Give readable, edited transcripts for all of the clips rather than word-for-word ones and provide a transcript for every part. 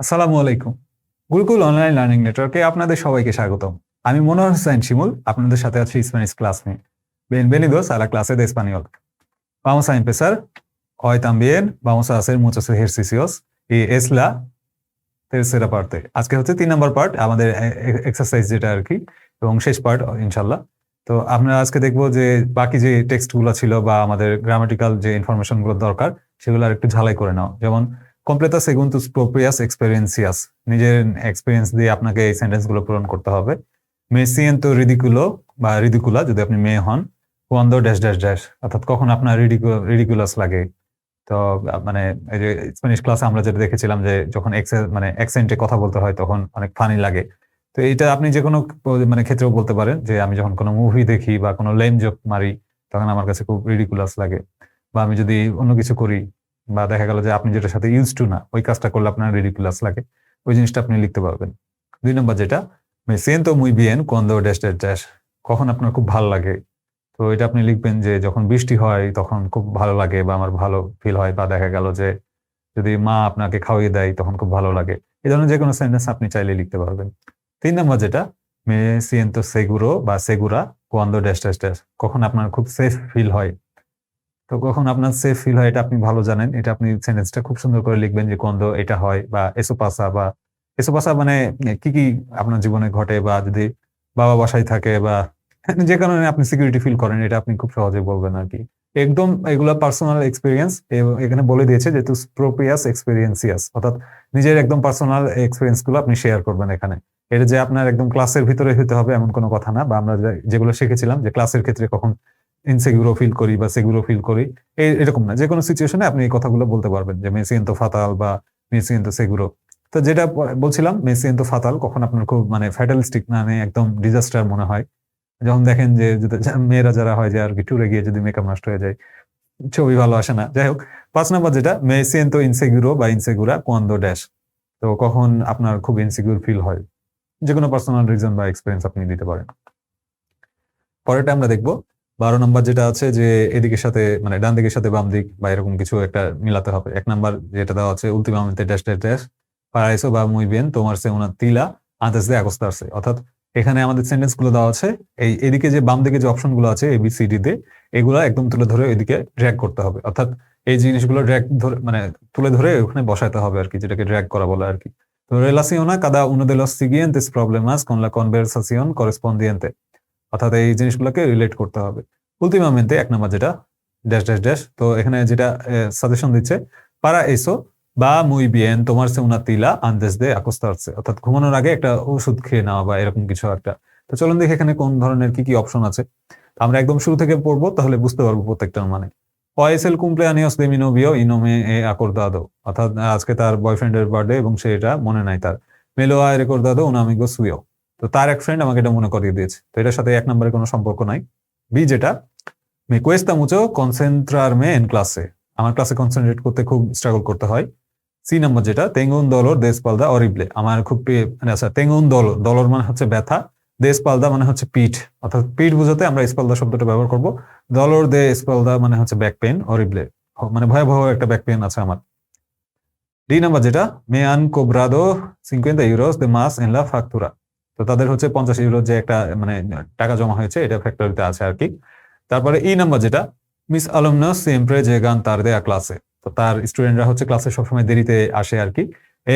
আসসালামু আলাইকুম। Gurukul online learning নেটওয়ার্কে আপনাদের সবাইকে স্বাগতম। আমি মনোহর হোসাইন শিমুল, আপনাদের সাথে আছি স্প্যানিশ ক্লাস নিয়ে। Bienvenidos a la clase de español. Vamos a empezar. Hoy también vamos a hacer muchos ejercicios y es la tercera parte. আজকে হচ্ছে 3 নাম্বার পার্ট আমাদের এক্সারসাইজ যেটা আর কি, এবং শেষ পার্ট ইনশাআল্লাহ। তো আমরা আজকে দেখব যে বাকি যে টেক্সটগুলো ছিল বা আমাদের গ্রামাটিক্যাল যে ইনফরমেশনগুলো দরকার সেগুলো আর একটু ঝালাই করে নাও। যেমন completa según tus propias experiencias, নিজের এক্সপেরিয়েন্স দিয়ে আপনাকে এই সেন্টেন্সগুলো পূরণ করতে হবে। Me siento ridículo বা রিডিকুলা যদি আপনি মেয়ে হন, cuando ড্যাশ ড্যাশ ড্যাশ, অর্থাৎ কখন আপনার রিডিকুলাস লাগে। তো মানে এই যে স্প্যানিশ ক্লাসে আমরা যেটা দেখেছিলাম যে যখন মানে অ্যাকসেন্টে কথা বলতে হয় তখন অনেক ফানি লাগে। তো এটা আপনি যে কোনো মানে ক্ষেত্রেও বলতে পারেন যে আমি যখন কোনো মুভি দেখি বা কোনো লেম জোক মারি তখন আমার কাছে খুব রিডিকুলাস লাগে, বা আমি যদি অন্য কিছু করি বা দেখা গেল যে আপনি যেটার সাথে ইউজ টু না ওই কাজটা করলে আপনার রিডিকুলাস লাগে, ওই জিনিসটা আপনি লিখতে পারবেন। 2 নম্বর যেটা me siento muy bien cuando dash dash dash, কখন আপনার খুব ভালো লাগে। তো এটা আপনি লিখবেন যে যখন বৃষ্টি হয় তখন খুব ভালো লাগে বা আমার ভালো ফিল হয়, বা দেখা গেল যে যদি মা আপনাকে খাওয়িয়ে দেয় তখন খুব ভালো লাগে। এই ধরনের যে কোনো সেন্টেন্স আপনি চাইলে লিখতে পারবেন। 3 নম্বর যেটা me siento seguro বা segura cuando dash dash dash, কখন আপনার খুব সেফ ফিল হয়। তো কখন আপনার সেফ ফিল হয় এটা আপনি ভালো জানেন, এটা আপনি সেন্টেন্সটা খুব সুন্দর করে লিখবেন যে cuando এটা হয়, বা eso pasa, বা eso pasa মানে কি কি আপনার জীবনে ঘটে, বা যদি বাবা বাসায় থাকে বা যে কারণে আপনি সিকিউরিটি ফিল করেন এটা আপনি খুব সহজে বলবেন আর কি। একদম এগুলা পার্সোনাল এক্সপেরিয়েন্স, এখানে বলে দিয়েছে যে tus propias experiencias, অর্থাৎ নিজের একদম পার্সোনাল এক্সপেরিয়েন্স গুলো আপনি শেয়ার করবেন এখানে। এটা যে আপনার একদম ক্লাসের ভিতরে হতে হবে এমন কোনো কথা না, বা আমরা যেগুলো শিখেছিলাম যে ক্লাসের ক্ষেত্রে কখন ইনসিকিউরো ফিল করি বা সিকিউরো ফিল করি এরকম না, যে কোনো সিচুয়েশনে আপনি এই কথাগুলো বলতে পারবেন যে me siento fatal বা me siento seguro। তো যেটা বলছিলাম me siento fatal, কখন আপনার খুব মানে ফ্যাটালিস্টিক মানে একদম ডিজাস্টার মনে হয়, যখন দেখেন যে মেয়েরা যারা হয় যে আর কি ট্যুরে গিয়ে যদি মেকআপ নষ্ট হয়ে যায়, ছবি ভালো আসে না। যাই হোক, 5 নাম্বার যেটা me siento inseguro বা insegura cuando ড্যাশ, তো কখন আপনার খুব ইনসিকিউর ফিল হয়, যে কোনো পার্সোনাল রিজন বা এক্সপেরিয়েন্স আপনি দিতে পারেন। পরেরটা আমরা দেখবো 12 নাম্বার যেটা আছে যে এদিকের সাথে মানে ডান দিকের সাথে বাম দিক বা এরকম কিছু একটা মিলাতে হবে। 1 নাম্বার যেটা দেওয়া আছে últimamente dash dash dash para eso va muy bien tomarse una tila antes de acostarse, অর্থাৎ এখানে আমাদের সেন্টেন্স গুলো দেওয়া আছে, এই এদিকে যে বাম দিকে যে অপশন গুলো আছে ABCD তে, এগুলো একদম তুলে ধরে এদিকে ড্র্যাগ করতে হবে, অর্থাৎ এই জিনিসগুলো ড্র্যাগ ধরে মানে তুলে ধরে ওখানে বসাতে হবে আর কি, যেটাকে ড্র্যাগ করা বলে আর কি। তো relaciona cada uno de los siguientes problemas con la conversación correspondiente, অর্থাৎ এই জিনিসগুলোকে রিলেট করতে হবে। উলটিমামেন্টে 1 নাম্বার যেটা ড্যাশ ড্যাশ ড্যাশ, তো এখানে যেটা সাজেশন দিচ্ছে para eso va muy bien tomarse una tila antes de acostarse, অর্থাৎ ঘুমানোর আগে একটা ওষুধ খেয়ে নেওয়া বা এরকম কিছু একটা। তো চলুন দেখি এখানে কোন ধরনের কি কি অপশন আছে। আমরা একদম শুরু থেকে পড়বো, তাহলে বুঝতে পারবো প্রত্যেকটার মানে। Hoy es el cumpleaños de mi novio y no me he acordado, অর্থাৎ আজকে তার বয়ফ্রেন্ডের বার্থডে এবং সে এটা মনে নাই তার। Me lo ha recordado un amigo suyo, তো তার এক ফ্রেন্ড আমাকে এটা মনে করিয়ে দিয়েছে, তো এটার সাথে 1 নম্বরে কোনো সম্পর্ক নাই। বি যেটা me cuesta mucho concentrarme en clase, আমার ক্লাসে কনসেন্ট্রেট করতে খুব স্ট্রাগল করতে হয়। সি নাম্বার যেটা tengo un dolor de espalda horrible, আমার খুব মানে আচ্ছা tengo un dolor, dolor মানে হচ্ছে ব্যথা, de espalda মানে হচ্ছে পিঠ, অর্থাৎ পিঠ বোঝাতে আমরা espalda শব্দটা ব্যবহার করব। dolor de espalda মানে হচ্ছে ব্যাক পেইন, horrible মানে ভয়াবহ একটা ব্যাক পেইন আছে আমার। ডি নাম্বার যেটা me han cobrado 50 euros de más en la factura, তো তাদের হচ্ছে 50 ইউরো যে একটা মানে টাকা জমা হয়েছে এটা ফ্যাক্টরিতে আছে আর কি। তারপরে ই নাম্বার যেটা mis alumnos siempre llegan tarde a clase, তো তার স্টুডেন্টরা হচ্ছে ক্লাসে সবসময় দেরিতে আসে আর কি।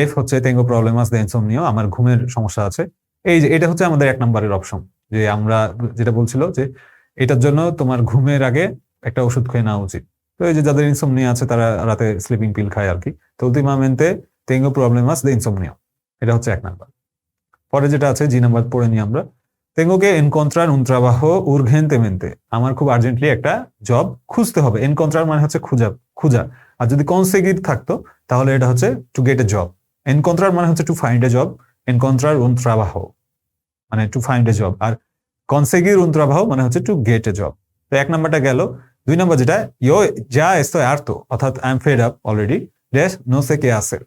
এফ হচ্ছে tengo problemas de insomnio, আমার ঘুমের সমস্যা আছে। এই যে এটা হচ্ছে আমাদের 1 নম্বরের অপশন, যে আমরা যেটা বলছিল যে এটার জন্য তোমার ঘুমের আগে একটা ওষুধ খেয়ে নেওয়া উচিত। তো এই যে যাদের ইনসোমনিয়া আছে তারা রাতে স্লিপিং পিল খায় আর কি। তো últimamente tengo problemas de insomnio, এটা হচ্ছে 1 নাম্বার। পরে যেটা আছে জি নাম্বার পড়ে নিই আমরা। tengo que encontrar un trabajo urgentemente, আমার খুব আর্জেন্টলি একটা জব খুঁজতে হবে। encontrar মানে হচ্ছে খোঁজা, আর যদি conseguir থাকতো তাহলে এটা হচ্ছে to get a job। encontrar মানে হচ্ছে to find a job, encontrar un trabajo মানে to find a job, R conseguir un trabajo মানে হচ্ছে to get a job। তো 1 নাম্বারটা গেল। 2 নাম্বার যেটা yo ya estoy harto, অর্থাৎ I am fed up already dash no sé qué hacer,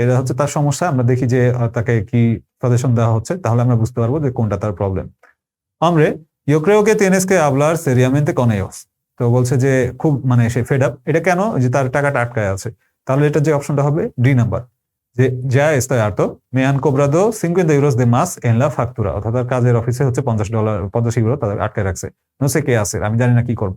এটা হচ্ছে তার সমস্যা। আমরা দেখি যে তাকে কি সাজেশন দেওয়া হচ্ছে, তাহলে আমরা বুঝতে পারবো যে কোনটা তার problem. hombre yo creo que tienes que hablar seriamente con ellos, তো বলছে যে খুব মানে সে ফেড আপ, এটা কেন, যে তার টাকাটা আটকায় আছে, তাহলে এটা যে অপশনটা হবে ডি নাম্বার যে যা está harto me han cobrado 50 euros de más en la factura, অর্থাৎ তার কাজের অফিসে হচ্ছে $50 50 ইউরো তাদের আটকে রাখছে, no sé qué hacer, আমি জানি না কি করব।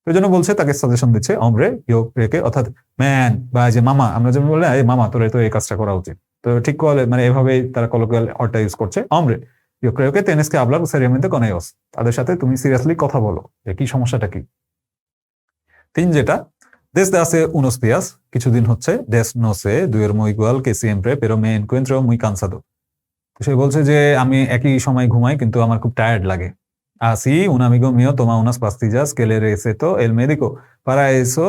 ওই জন্য বলছে, তাকে সাজেশন দিচ্ছে hombre yo creo que, অর্থাৎ ম্যান বা যে মামা, আমরা যেমন বললাম এই মামা তোর তো এই কাজটা করা উচিত, তো ঠিক করে মানে এভাবেই তারা কলোকিয়াল অর্থটা ইউজ করছে hombre yo creo que tienes que hablar seriamente con ellos, তাদের সাথে তুমি সিরিয়াসলি কথা বলো যে কি সমস্যাটা কি। তিন যেটা desde hace unos días, কিছুদিন হচ্ছে, des no sé duermo igual que siempre pero me encuentro muy cansado, তো সে বলছে যে আমি একই সময় ঘুমাই কিন্তু আমার খুব টায়ার্ড লাগে। Así un amigo mío toma unas pastillas que le recetó el médico para eso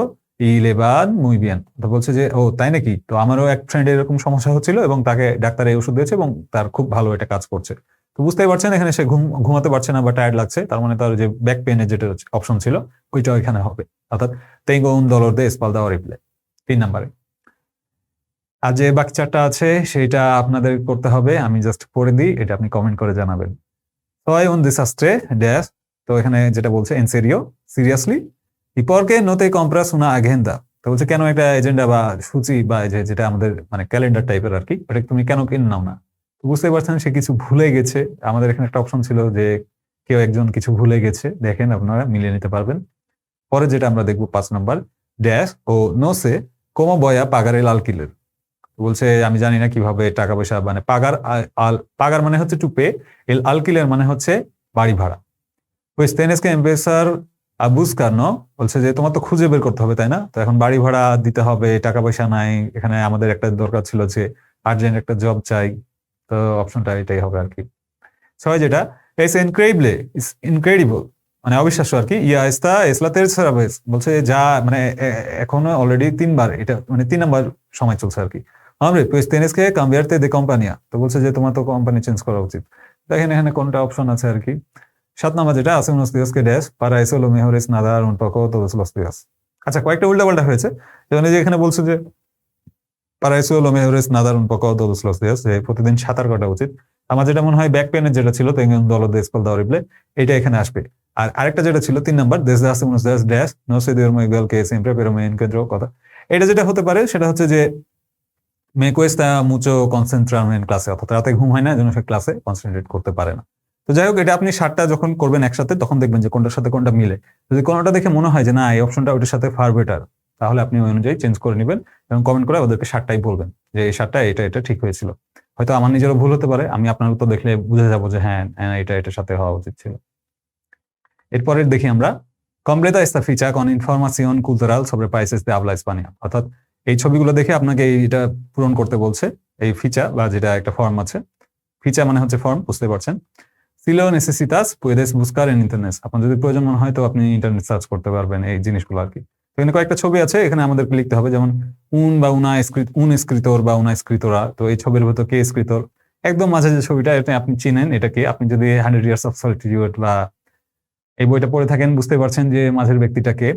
y le van muy bien, তো বলছে যে ও তাই নাকি, তো আমারও এক ফ্রেন্ড এরকম সমস্যা হচ্ছিল এবং তাকে ডাক্তার এই ওষুধ দিয়েছে এবং তার খুব ভালো এটা কাজ করছে। তো বুঝতেই পারছেন এখানে সে ঘুমাতে পারছে না বা টায়ার্ড লাগছে, তার মানে তার যে ব্যাক পেনের যেটা অপশন ছিল ওইটাও এখানে হবে, অর্থাৎ tengo un dolor de espalda horrible 3 নম্বরে। আর যে বাকি চারটা আছে সেটা আপনাদের করতে হবে, আমি জাস্ট পড়ে দিই, এটা আপনি কমেন্ট করে জানাবেন। Soy un desastre dash, তো এখানে যেটা বলছে en serio seriously y por qué no te compras una agenda, তো বলছে কেন একটা এজেন্ডা বা সূচি বা যেটা আমাদের মানে ক্যালেন্ডার টাইপের আর কি, ওটা তুমি কেন কিনে নাও না। তো বুঝতে পারছেন সে কিছু ভুলে গেছে, আমাদের এখানে একটা অপশন ছিল যে কেউ একজন কিছু ভুলে গেছে, দেখেন আপনারা মিলিয়ে নিতে পারবেন। পরে যেটা আমরা দেখবো 5 number dash O no sé cómo voy a pagar el alquiler, বলছে আমি জানি না কিভাবে টাকা পয়সা মানে পাগার মানে হচ্ছে টু পে, এল আলকিলের মানে হচ্ছে বাড়ি ভাড়া। pues tienes que empezar a buscar, no, বলছে যে তোমার তো খুঁজে বের করতে হবে তাই না, তো এখন বাড়ি ভাড়া দিতে হবে, টাকা পয়সা নাই, এখানে আমাদের একটা দরকার ছিল যে আর্জেন্ট একটা জব চাই, তো অপশনটা এটাই হবে আর কি। ছয় যেটা es increíble is incredible, মানে অবিশ্বাস্য আর কি, ইয়া esta es la tercera vez, বলছে যা মানে এখনো অলরেডি 3বার, এটা মানে 3 নাম্বার সময় চলছে আর কি। hombre pues tienes que cambiarte de compañía, তো বলছে যে তোমার তো কোম্পানি চেঞ্জ করা উচিত, দেখেন এখানে কোনটা অপশন আছে আর কি। 7 নাম্বার যেটা hace unos días que des para eso lo mejor es nadar un poco todos los días, আচ্ছা কয়েকটা উল্টাপাল্টা হয়েছে, যেমন এই যে এখানে বলছে যে para eso lo mejor es nadar un poco todos los días, যে প্রতিদিন সাঁতার কাটা উচিত। আমার যেটা মনে হয় ব্যাক পেনের যেটা ছিল tengo un dolor de espalda horrible, এটা এখানে আসবে। আর আরেকটা যেটা ছিল 3 number desde hace unos días dash no sé duermo igual que siempre pero me encuentro কথা, এটা যেটা হতে পারে সেটা হচ্ছে যে me cuesta mucho concentrarme en clase, অর্থাৎ রাতে ঘুম হয় না যেন সে ক্লাসে কনসেন্ট্রেট করতে পারে না। তো যাই হোক এটা আপনি 7টা যখন করবেন একসাথে তখন দেখবেন যে কোনটার সাথে কোনটা মিলে, যদি কোনটা দেখে মনে হয় যে না এই অপশনটা ওটার সাথে ফার বেটার, তাহলে আপনি ওই অনুযায়ী চেঞ্জ করে নেবেন এবং কমেন্ট করে ওদেরকে 7টাই বলবেন যে এই 7টা এটা ঠিক হয়েছিল। হয়তো আমার নিজেরও ভুল হতে পারে, আমি আপনার উত্তর দেখলে বুঝে যাবো যে হ্যাঁ এটার সাথে হওয়া উচিত ছিল। এরপরের দেখি আমরা completa esta ficha con información cultural sobre países de habla hispana, অর্থাৎ এই ছবিগুলো দেখে আপনাকে এটা পূরণ করতে বলছে, এই ফিচা বা যেটা একটা ফর্ম আছে, ফিচা মানে হচ্ছে ফর্ম, বুঝতে পারছেন। si lo necesitas puedes buscar en internet, আপনার যদি প্রয়োজন মনে হয় তো আপনি ইন্টারনেট সার্চ করতে পারবেন এই জিনিসগুলো আর কি। এখানে কয়েকটা ছবি আছে, এখানে আমাদেরকে লিখতে হবে, যেমন un বা un escritor বা una escritora, তো এই ছবির ভিতর কে escritor, একদম মাঝে যে ছবিটা এটা আপনি চিনেন, এটাকে আপনি যদি 100 years of solitude বা এই বইটা পড়ে থাকেন বুঝতে পারছেন যে মাঝের ব্যক্তিটাকে।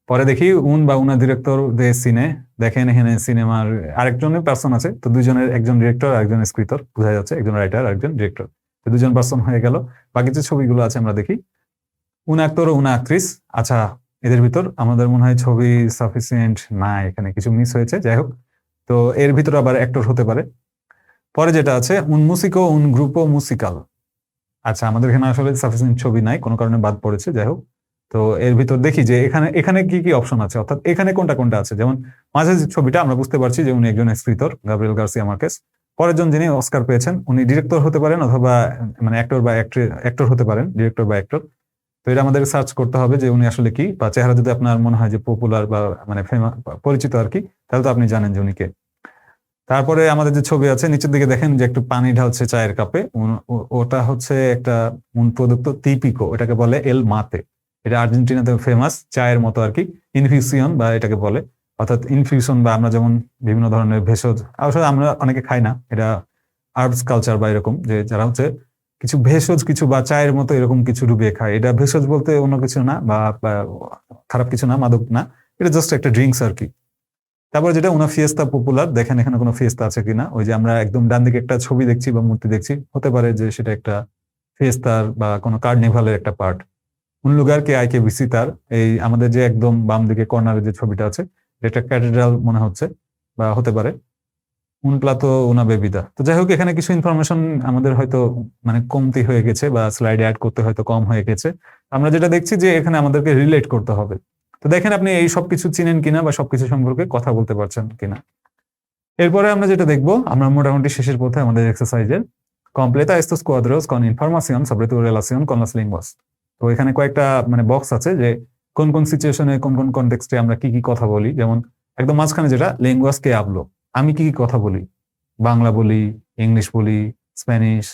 পরে দেখি উন বা উনা ডিরেক্টর দে সিনে, দেখেন এখানে সিনেমার আরেকজনের পার্সন আছে, তো দুজনের একজন ডিরেক্টর আর একজন স্ক্রিপ্টর, বোঝা যাচ্ছে একজন রাইটার আর একজন ডিরেক্টর, তো দুজন পার্সন হয়ে গেল। বাকি যে ছবিগুলো আছে আমরা দেখি উন অ্যাক্টর ও উনা অ্যাক্ট্রিস, আচ্ছা এদের ভিতর আমাদের মনে হয় ছবি সাফিসিয়েন্ট না, এখানে কিছু মিস হয়েছে, যাই হোক তো এর ভিতর আবার অ্যাক্টর হতে পারে। পরে যেটা আছে উন মুসিকো উন গ্রুপো মুসিকাল, আচ্ছা আমাদের এখানে আসলে সাফিসিয়েন্ট ছবি নাই, কোনো কারণে বাদ পড়েছে, যাই হোক তো এর ভিতর দেখি যে এখানে কি কি অপশন আছে, অর্থাৎ এখানে কোনটা কোনটা আছে, যেমন মাঝে যে ছবিটা আমরা বুঝতে পারছি যে উনি একজন স্ক্রিপ্টর গাব্রিয়েল গার্সিয়া মার্কেস, পরের জন যিনি অস্কার পেয়েছেন উনি ডিরেক্টর হতে পারেন অথবা মানে অ্যাক্টর বা অ্যাক্টর হতে পারেন, ডিরেক্টর বা অ্যাক্টর, তো এটা আমাদের সার্চ করতে হবে যে উনি আসলে কি, বা চেহারা যদি আপনার মনে হয় যে পপুলার বা মানে পরিচিত আর কি, তাহলে তো আপনি জানেন যে উনি কে। তারপরে আমাদের যে ছবি আছে নিচের দিকে দেখেন যে একটু পানি ঢালছে চায়ের কাপে, ওটা হচ্ছে একটা উন প্রদত্ত তিপিকো, এটাকে বলে এল মাতে, এটা আর্জেন্টিনাতে ফেমাস চায়ের মতো আর কি, ইনফিউশন বা এটাকে বলে, অর্থাৎ ইনফিউশন বা আমরা যেমন বিভিন্ন ধরনের ভেষজ, আসলে আমরা অনেকে খাই না, এটা আর্বস কালচার বা এরকম যে যারা হচ্ছে কিছু ভেষজ কিছু বা চায়ের মতো এরকম কিছু ডুবিয়ে খায়, এটা ভেষজ বলতে অন্য কিছু না বা খারাপ কিছু না, মাদক না, এটা জাস্ট একটা ড্রিঙ্কস আর কি। তারপর যেটা উনা ফিয়েস্তা পপুলার, দেখেন এখানে কোনো ফিয়েস্তা আছে কিনা, ওই যে আমরা একদম ডান দিকে একটা ছবি দেখছি বা মূর্তি দেখছি, হতে পারে যে সেটা একটা ফিয়েস্তার বা কোনো কার্নিভালের একটা পার্ট। উন লুগার কে আইকে ভিসিতার, এই আমাদের যে একদম বাম দিকে কর্নারে যে ছবিটা আছে এটা ক্যাথেড্রাল মনে হচ্ছে বা হতে পারে। un plato una bebida। তো যাই হোক, এখানে কিছু ইনফরমেশন আমাদের হয়তো মানে কমতি হয়ে গেছে বা স্লাইডে অ্যাড করতে হয়তো কম হয়ে গেছে। আমরা যেটা দেখছি যে এখানে আমাদেরকে রিলেট করতে হবে। তো দেখেন আপনি এই সবকিছু চিনেন কিনা বা সবকিছু সম্পর্কে কথা বলতে পারছেন কিনা। এরপরে আমরা যেটা দেখবো, আমরা মোটামুটি শেষের পথে আমাদের এক্সারসাইজের। Completa estos cuadros con información sobre tu relación con las lenguas। তো এখানে কয়েকটা মানে বক্স আছে যে কোন কোন সিচুয়েশনে কোন কোন কনটেক্সটে আমরা কি কি কথা বলি। যেমন একদম মাঝখানে যেটা ল্যাঙ্গুয়াজ কে hablo, আমি কি কি কথা বলি, বাংলা বলি, ইংলিশ বলি, স্প্যানিশ,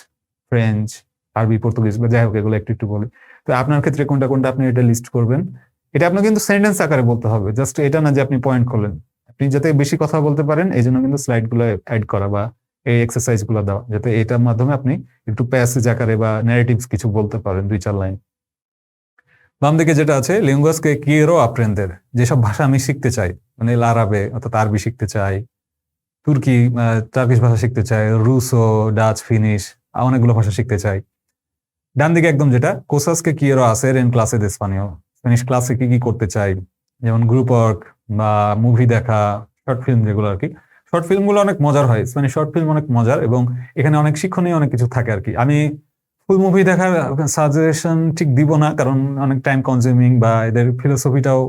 ফ্রেঞ্চ, আরবি, পর্তুগিজ বা যাই হোক এগুলো একটু একটু বলি। তো আপনার ক্ষেত্রে কোনটা কোনটা আপনি এটা লিস্ট করবেন। এটা আপনার কিন্তু সেন্টেন্স আকারে বলতে হবে, জাস্ট এটা না যে আপনি পয়েন্ট করলেন। আপনি যাতে বেশি কথা বলতে পারেন এই জন্য কিন্তু স্লাইড গুলো অ্যাড করা বা এই এক্সারসাইজ গুলো দেওয়া, যাতে এটার মাধ্যমে আপনি একটু প্যাসেজ আকারে বা ন্যারেটিভস কিছু বলতে পারেন 2-4 লাইন। বাম দিকে যেটা আছে লেঙ্গুয়াজ কে কিয়েরো আপ্রেন্দের, যেসব ভাষা আমি শিখতে চাই, মানে আরবে অর্থাৎ আরবি শিখতে চাই, তুর্কি টার্কিশ ভাষা শিখতে চাই, রুসো, ডাচ, ফিনিশ, অনেকগুলো ভাষা শিখতে চাই। ডান দিকে একদম যেটা কোসাস কে কিয়েরো হাসের এন ক্লাসে দে স্পানিওল, স্প্যানিশ ক্লাসে কি কি করতে চাই, যেমন গ্রুপ ওয়ার্ক বা মুভি দেখা, শর্ট ফিল্ম যেগুলো আর কি। শর্ট ফিল্মগুলো অনেক মজার হয়, স্প্যানিশ শর্ট ফিল্ম অনেক মজার এবং এখানে অনেক শিক্ষণীয় অনেক কিছু থাকে আর কি। আমি ফুল মুভি দেখার সাজেশন ঠিক দিব না, কারণ অনেক টাইম কনজিউমিং বা এদের ফিলোসফিটাও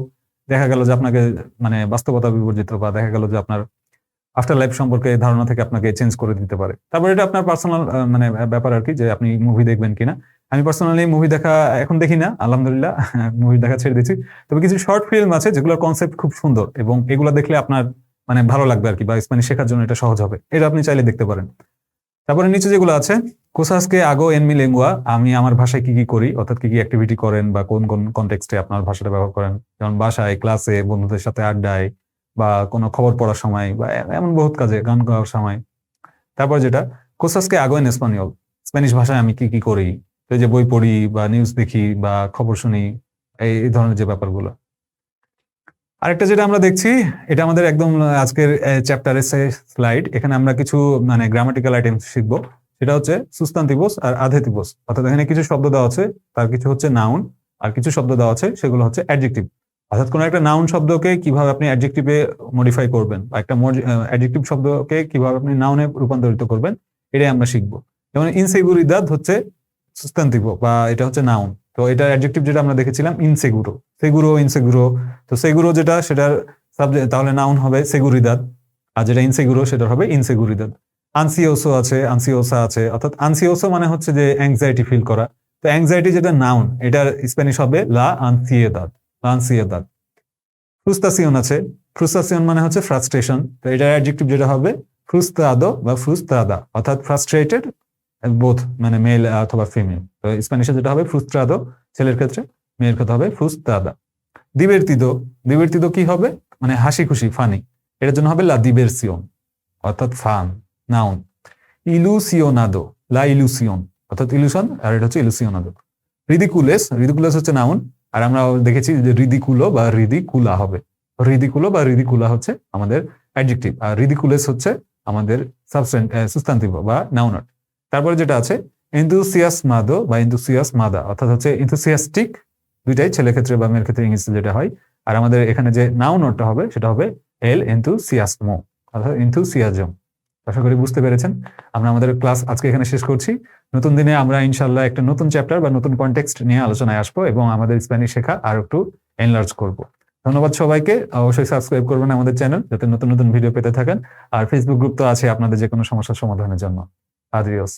দেখা গেল যে আপনাকে মানে বাস্তবতা বিবর্জিত, বা দেখা গেল যে আপনার আফটার লাইফ সম্পর্কে ধারণা থেকে আপনাকে চেঞ্জ করে দিতে পারে। তারপর এটা আপনার পার্সোনাল মানে ব্যাপার আর কি, যে আপনি মুভি দেখবেন কিনা। আমি পার্সোনালি মুভি দেখা এখন দেখি না, আলহামদুলিল্লাহ, মুভি দেখা ছেড়ে দিচ্ছি। তবে কিছু শর্ট ফিল্ম আছে যেগুলোর কনসেপ্ট খুব সুন্দর এবং এগুলো দেখলে আপনার মানে ভালো লাগবে আর কি, বা স্প্যানিশ শেখার জন্য এটা সহজ হবে, এটা আপনি চাইলে দেখতে পারেন। তারপরে নিচে যেগুলো আছে কোসাসকে আগো এন মি লেঙ্গুয়া, আমি আমার ভাষায় কি কি করি, অর্থাৎ কি কি অ্যাক্টিভিটি করেন বা কোন কোন কনটেক্সটে আপনার ভাষাটা ব্যবহার করেন, যেমন বাসায়, ক্লাসে, বন্ধুদের সাথে আড্ডায়, বা কোনো খবর পড়ার সময়, বা এমন বহুত কাজে, গান গাওয়ার সময়। তারপর যেটা কোসাসকে আগো এন এসপানিওল, স্প্যানিশ ভাষায় আমি কি কি করি, এই যে বই পড়ি বা নিউজ দেখি বা খবর শুনি, এই ধরনের যে ব্যাপারগুলো। আরেকটা যেটা আমরা দেখছি, এটা আমাদের একদম আজকের চ্যাপ্টারের স্লাইড। এখানে আমরা কিছু মানে গ্রামাটিক্যাল আইটেম শিখবো, সেটা হচ্ছে সুস্তান্তিভোস আর আধেতিভোস। অর্থাৎ এখানে কিছু শব্দ দেওয়া আছে, তার কিছু হচ্ছে নাউন, আর কিছু শব্দ দেওয়া আছে সেগুলো হচ্ছে অ্যাডজেক্টিভ। অর্থাৎ কোনো একটা নাউন শব্দকে কিভাবে আপনি অ্যাডজেক্টিভে মডিফাই করবেন, বা একটা অ্যাডজেক্টিভ শব্দকে কিভাবে আপনি নাউনে রূপান্তরিত করবেন, এটাই আমরা শিখবো। যেমন ইনসেগুরিদাদ হচ্ছে সুস্তান্তিভো বা এটা হচ্ছে নাউন। তো এটা অ্যাডজেক্টিভ যেটা আমরা দেখেছিলাম ইনসেগুরো, সেগুরো, ইনসেগুরো। তো সেগুরো যেটা সেটার সাবজেক্ট, তাহলে নাউন হবে সেগুরিদাদ, আর যেটা ইনসেগুরো সেটা হবে ইনসেগুরিদাদ। আনসিওসো আছে, আনসিওসা আছে, অর্থাৎ আনসিওসো মানে হচ্ছে যে অ্যাংজাইটি ফিল করা। তো অ্যাংজাইটি যেটা নাউন, এটার স্প্যানিশ হবে লা আনসিয়েদাদ, লা আনসিয়েদাদ। ফ্রুস্তাসিয়ন আছে, ফ্রুস্তাসিয়ন মানে হচ্ছে ফ্রাস্ট্রেশন। তো এটার অ্যাডজেক্টিভ যেটা হবে ফ্রুস্তাদো বা ফ্রুস্তাদা, অর্থাৎ ফ্রাস্ট্রেটেড বোথ, মানে মেল অথবা ফিমেল। তো স্প্যানিশে যেটা হবে ফ্রুস্ট্রাদো ছেলের ক্ষেত্রে, মেয়ের ক্ষেত্রে হবে ফ্রুস্তাদা। দিবের্তিদো, দিবের্তিদো কি হবে, মানে হাসি খুশি, ফানি, এটার জন্য হবে লা দিবেরসিয়ন, অর্থাৎ ফান, নাউন। ইলুসিওনাদো, লা ইলুসিয়ন, অর্থাৎ ইলুশন, আর এটা হচ্ছে ইলুসিওনাদো। রিদিকুলেস, রিদিকুলেস হচ্ছে নাউন, আর আমরা দেখেছি যে রিদিকুলো বা রিদিকুলা হবে। রিদিকুলো বা রিদিকুলা হচ্ছে আমাদের অ্যাডজেক্টিভ, আর রিদিকুলেস হচ্ছে আমাদের সুস্তান্তিভ বা নাউনার। তারপরে যেটা আছে এনথুসিয়াসমাদো বা এনথুসিয়াসমাদা, অর্থাৎ হচ্ছে এনথুসিয়াস্টিক, দুইটাই ছেলের ক্ষেত্রে বা মেয়ের ক্ষেত্রে ইংলিশে যেটা হয়। আর আমাদের এখানে যে নাউনটা হবে সেটা হবে এল এনথুসিয়াসমো, অর্থাৎ এনথুসিয়াজম। আশা করি বুঝতে পেরেছেন। আমরা আমাদের ক্লাস আজকে এখানে শেষ করছি। নতুন দিনে আমরা ইনশাল্লাহ একটা নতুন চ্যাপ্টার বা নতুন কনটেক্সট নিয়ে আলোচনায় আসবো এবং আমাদের স্প্যানিশ শেখা আর একটু এনলার্জ করব। ধন্যবাদ সবাইকে। অবশ্যই সাবস্ক্রাইব করবেন আমাদের চ্যানেল, যাতে নতুন নতুন ভিডিও পেতে থাকেন। আর ফেসবুক গ্রুপ তো আছে আপনাদের যে কোনো সমস্যার সমাধানের জন্য। আদিওস।